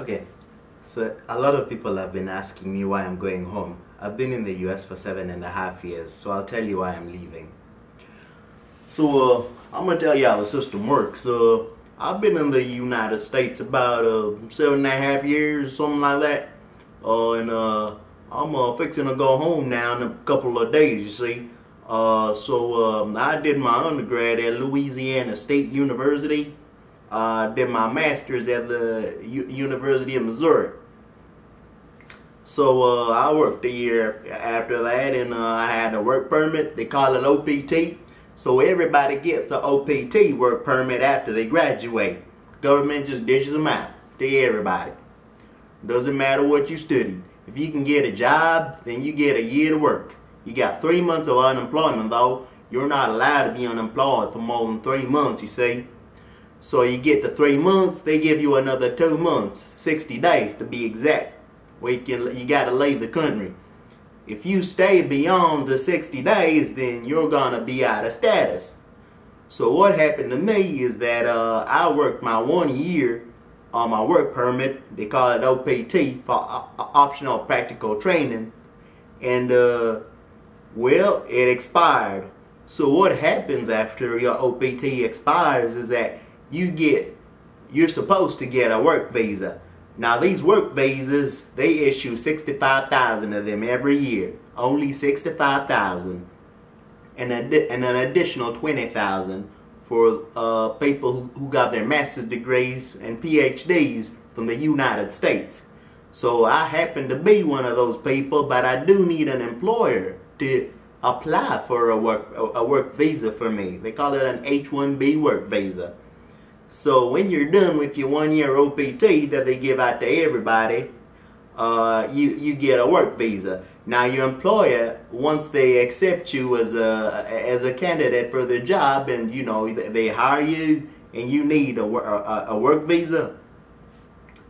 Okay, so a lot of people have been asking me why I'm going home. I've been in the US for 7.5 years, so I'll tell you why I'm leaving. So I'm gonna tell you how the system works. I've been in the United States about 7.5 years, something like that. And I'm fixing to go home now in a couple of days, you see. I did my undergrad at Louisiana State University. Did my master's at the University of Missouri. So I worked a year after that, and I had a work permit. They call it OPT. So everybody gets an OPT, work permit, after they graduate. Government just dishes them out to everybody. Doesn't matter what you studied. If you can get a job, then you get a year to work. You got 3 months of unemployment, though. You're not allowed to be unemployed for more than 3 months, you see. So you get the 3 months, they give you another 2 months, 60 days to be exact, where you got to leave the country. If you stay beyond the 60 days, then you're gonna be out of status. So what happened to me is that I worked my 1 year on my work permit. They call it OPT, for optional practical training, and well, it expired. So what happens after your OPT expires is that you're supposed to get a work visa. Now these work visas, they issue 65,000 of them every year. Only 65,000. And an additional 20,000 for people who got their master's degrees and PhDs from the United States. So I happen to be one of those people, but I do need an employer to apply for a work visa for me. They call it an H-1B work visa. So when you're done with your 1 year OPT that they give out to everybody, you get a work visa. Now your employer, once they accept you as a candidate for the job, and you know they hire you and you need a work visa,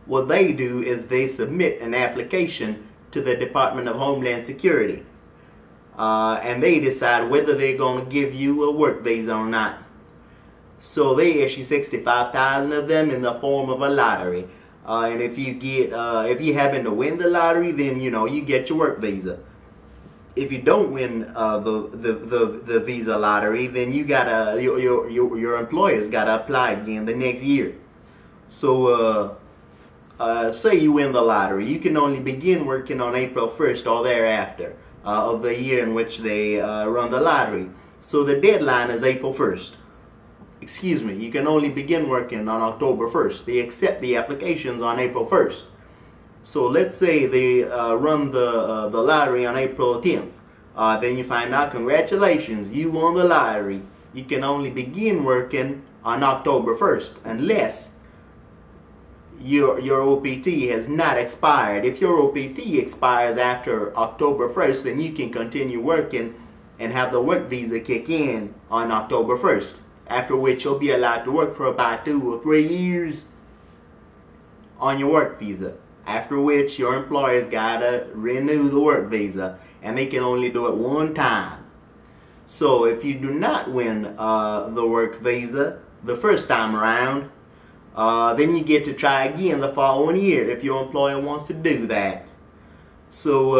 what they do is they submit an application to the Department of Homeland Security, and they decide whether they're going to give you a work visa or not. So they issue 65,000 of them in the form of a lottery, and if you happen to win the lottery, then you know you get your work visa. If you don't win the visa lottery, then your employer's gotta apply again the next year. So say you win the lottery, you can only begin working on April 1st or thereafter of the year in which they run the lottery. So the deadline is April 1st. Excuse me, you can only begin working on October 1st. They accept the applications on April 1st. So let's say they run the lottery on April 10th. Then you find out, congratulations, you won the lottery. You can only begin working on October 1st unless your OPT has not expired. If your OPT expires after October 1st, then you can continue working and have the work visa kick in on October 1st. After which you'll be allowed to work for about 2 or 3 years on your work visa. After which your employer's gotta renew the work visa, and they can only do it one time. So if you do not win the work visa the first time around, then you get to try again the following year if your employer wants to do that. So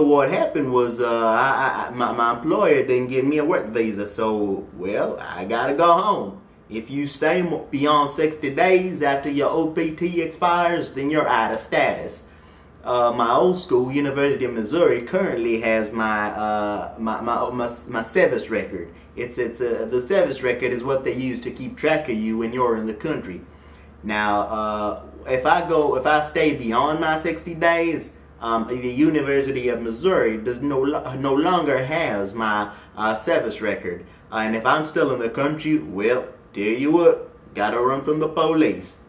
what happened was my employer didn't give me a work visa, so well, I gotta go home. If you stay beyond 60 days after your OPT expires, then you're out of status. My old school, University of Missouri, currently has my service record. The service record is what they use to keep track of you when you're in the country. Now, if I stay beyond my 60 days, the University of Missouri does no longer has my service record, and if I'm still in the country, well, tell you what, gotta run from the police.